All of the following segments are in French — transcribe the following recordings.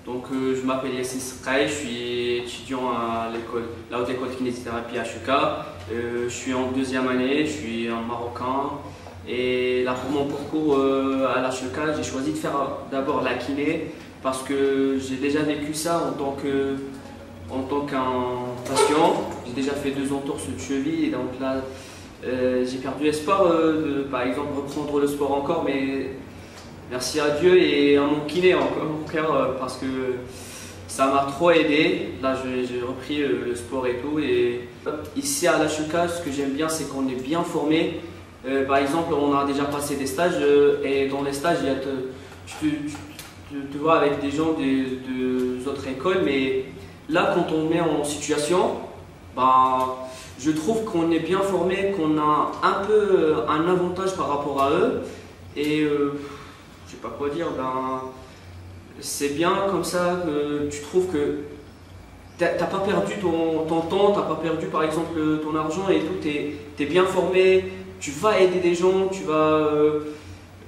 Donc je m'appelle Yassine Srkai, je suis étudiant à la Haute École de Kinésithérapie HEK. Je suis en deuxième année, je suis un Marocain. Et là pour mon parcours à l'HEK, j'ai choisi de faire d'abord la kiné parce que j'ai déjà vécu ça en tant qu'un patient. J'ai déjà fait 2 entorses de cheville et donc là j'ai perdu espoir de par exemple reprendre le sport encore, mais merci à Dieu et à mon kiné encore mon cœur parce que ça m'a trop aidé. Là j'ai repris le sport et tout. Et ici à l'HEK, ce que j'aime bien, c'est qu'on est bien formé. Par exemple, on a déjà passé des stages et dans les stages, tu te vois avec des gens des autres écoles, mais là, quand on met en situation, je trouve qu'on est bien formé, qu'on a un peu un avantage par rapport à eux. Et je sais pas quoi dire, c'est bien comme ça que tu trouves que t'as pas perdu ton temps, t'as pas perdu par exemple ton argent et tout, t'es bien formé. Tu vas aider des gens, tu vas,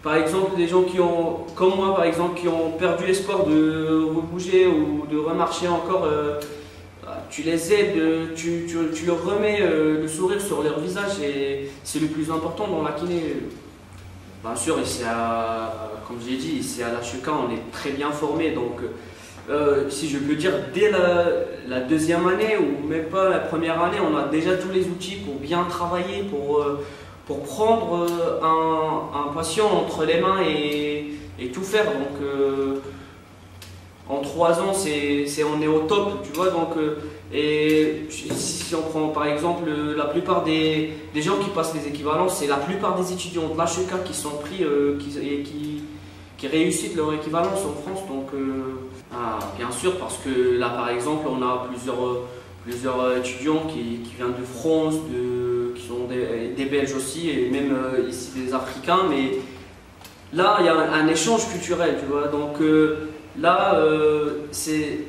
par exemple, des gens qui ont, comme moi par exemple, qui ont perdu l'espoir de rebouger ou de remarcher encore, tu les aides, tu leur remets le sourire sur leur visage et c'est le plus important dans la kiné. Bien sûr, ici comme j'ai dit, ici à l'HEK, on est très bien formé, donc si je peux dire, dès la deuxième année ou même pas la première année, on a déjà tous les outils pour bien travailler, pour prendre un patient entre les mains et tout faire. Donc en 3 ans, on est au top, tu vois. Donc, et si on prend par exemple la plupart des gens qui passent les équivalences, c'est la plupart des étudiants de l'HEK qui sont pris, qui réussissent leur équivalence en France. Donc bien sûr, parce que là par exemple, on a plusieurs étudiants qui viennent de France, qui sont des Belges aussi, et même ici des Africains, mais là il y a un échange culturel, tu vois, donc là c'est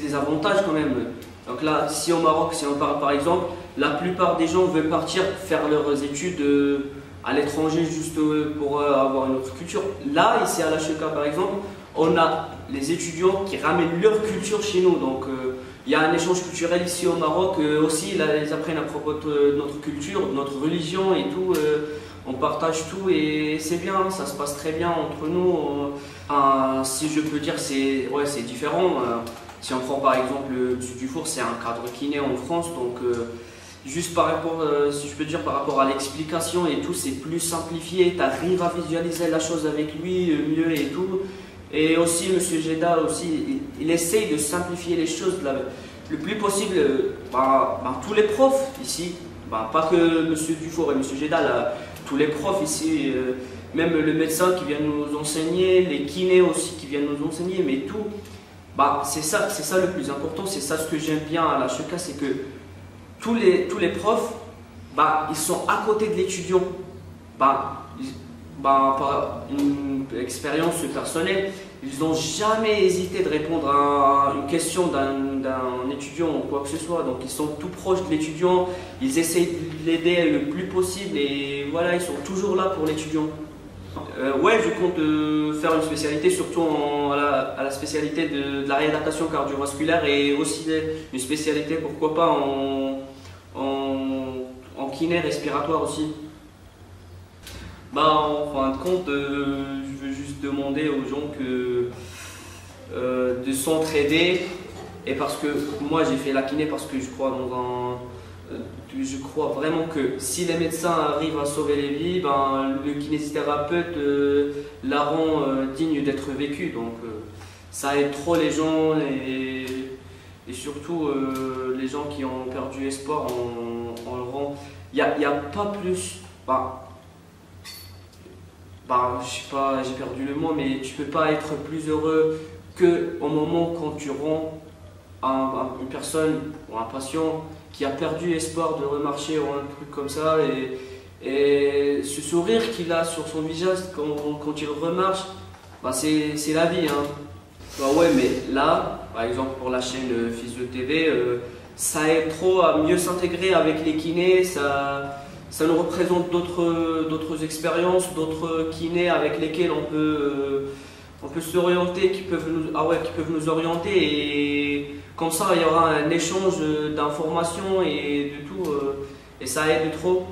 des avantages quand même. Donc là, si au Maroc, si on parle par exemple, la plupart des gens veulent partir faire leurs études à l'étranger juste pour avoir une autre culture. Là, ici à l'HEK par exemple, on a les étudiants qui ramènent leur culture chez nous, donc il y a un échange culturel ici au Maroc aussi. Là, ils apprennent à propos de notre culture, de notre religion et tout. On partage tout et c'est bien, ça se passe très bien entre nous. Si je peux dire, c'est différent. Si on prend par exemple le Dufour, c'est un cadre kiné en France, donc juste par rapport, si je peux dire, par rapport à l'explication et tout, c'est plus simplifié. Tu arrives à visualiser la chose avec lui mieux et tout. Et aussi, M. Jeddah, aussi, il essaye de simplifier les choses le plus possible. Tous les profs ici, pas que M. Dufour et M. Jeddah, là, tous les profs ici, même le médecin qui vient nous enseigner, les kinés aussi qui viennent nous enseigner, mais tout, c'est ça le plus important. C'est ça ce que j'aime bien à l'HEK, c'est que tous les profs, ils sont à côté de l'étudiant. Par une expérience personnelle, ils n'ont jamais hésité de répondre à une question d'un étudiant ou quoi que ce soit. Donc ils sont tout proches de l'étudiant, ils essayent de l'aider le plus possible et voilà, ils sont toujours là pour l'étudiant. Ouais, je compte faire une spécialité, surtout à la spécialité de la réadaptation cardiovasculaire et aussi une spécialité, pourquoi pas, en kiné respiratoire aussi. En fin de compte, je veux juste demander aux gens de s'entraider, et parce que moi j'ai fait la kiné parce que je crois vraiment que si les médecins arrivent à sauver les vies, le kinésithérapeute la rend digne d'être vécu. Donc ça aide trop les gens et surtout les gens qui ont perdu espoir, on le rend. Il n'y a pas plus. Je sais pas, j'ai perdu le mot, mais tu peux pas être plus heureux qu'au moment quand tu rends une personne ou un patient qui a perdu espoir de remarcher ou un truc comme ça, et ce sourire qu'il a sur son visage quand il remarche, c'est la vie, hein. Ouais, mais là, par exemple pour la chaîne Physio TV, ça aide trop à mieux s'intégrer avec les kinés, ça nous représente d'autres expériences, d'autres kinés avec lesquels On peut s'orienter, qui peuvent nous orienter et comme ça il y aura un échange d'informations et de tout et ça aide trop.